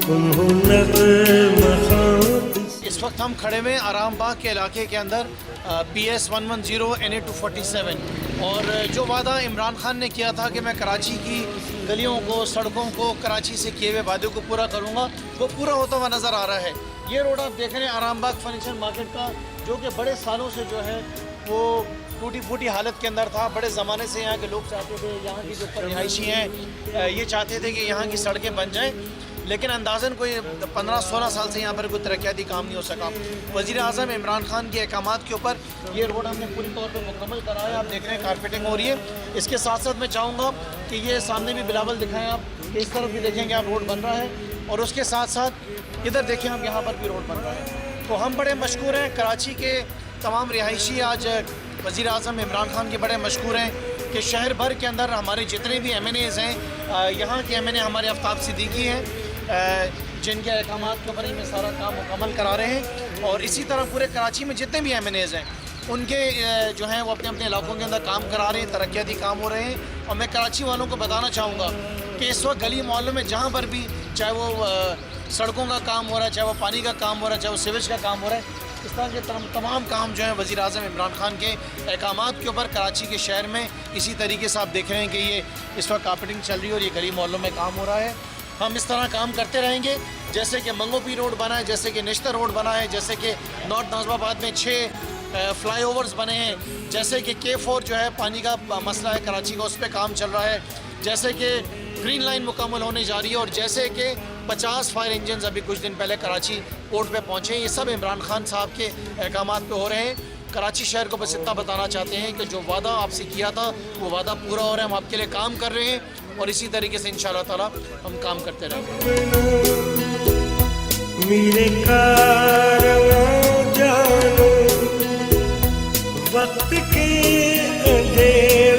इस वक्त हम खड़े हुए आराम बाग के इलाके के अंदर PS 110 NA 247 और जो वादा इमरान खान ने किया था कि मैं कराची की गलियों को, सड़कों को, कराची से किए हुए वादे को पूरा करूंगा, वो पूरा होता हुआ नज़र आ रहा है। ये रोड आप देख रहे हैं आराम बाग फर्नीचर मार्केट का, जो कि बड़े सालों से जो है वो टूटी फूटी हालत के अंदर था। बड़े ज़माने से यहाँ के लोग चाहते थे, यहाँ की जो रिहायशी हैं ये चाहते थे कि यहाँ की सड़कें बन जाएँ, लेकिन अंदाज़न कोई 15-16 साल से यहाँ पर कोई तरक्याती काम नहीं हो सका। वज़ीर आज़म इमरान खान के अहकामात के ऊपर ये रोड हमने पूरी तौर पर मुकम्मल करा है। आप देख रहे हैं कारपेटिंग हो रही है। इसके साथ साथ मैं चाहूँगा कि ये सामने भी बिलावल दिखाएं आप, इस तरफ भी देखेंगे आप रोड बन रहा है, और उसके साथ साथ इधर देखें आप, यहाँ पर भी रोड बन रहा है। तो हम बड़े मशहूर हैं, कराची के तमाम रिहायशी आज वज़ीर आज़म इमरान खान के बड़े मशहूर हैं कि शहर भर के अंदर हमारे जितने भी MNAs हैं, यहाँ के MNA हमारे आफ्ताब सिद्दीकी हैं, जिनके अहकामात के ऊपर ही में सारा काम मुकम्मल करा रहे हैं। और इसी तरह पूरे कराची में जितने भी MNAs हैं उनके जो हैं वो अपने अपने इलाकों के अंदर काम करा रहे हैं, तरक्याती काम हो रहे हैं। और मैं कराची वालों को बताना चाहूँगा कि इस वक्त गली मोहल्लों में जहाँ पर भी, चाहे वो सड़कों का काम हो रहा है, चाहे वो पानी का काम हो रहा है, चाहे वो सीवेज का काम हो रहा है, इस तरह के तमाम काम जो है वज़ीर आज़म इमरान खान के अहकामात के ऊपर कराची के शहर में इसी तरीके से आप देख रहे हैं कि ये इस वक्त कारपेटिंग चल रही है और ये गली मोहल्लों में काम हो रहा है। हम इस तरह काम करते रहेंगे, जैसे कि मंगोपी रोड बना है, जैसे कि निश्तर रोड बना है, जैसे कि नॉर्थ नाज़िमाबाद में 6 फ्लाईओवर्स बने हैं, जैसे कि K4 जो है पानी का मसला है कराची का, उस पर काम चल रहा है, जैसे कि ग्रीन लाइन मुकम्मल होने जा रही है, और जैसे कि 50 फायर इंजन अभी कुछ दिन पहले कराची पोर्ट पे पहुँचे। ये सब इमरान खान साहब के अहकामात पे हो रहे हैं। कराची शहर को बस इतना बताना चाहते हैं कि जो वादा आपसे किया था वो वादा पूरा हो रहा है, हम आपके लिए काम कर रहे हैं, और इसी तरीके से इंशाअल्लाह ताला हम काम करते रहेंगे। मेरे कारवां जानो वक्त के अंधेरे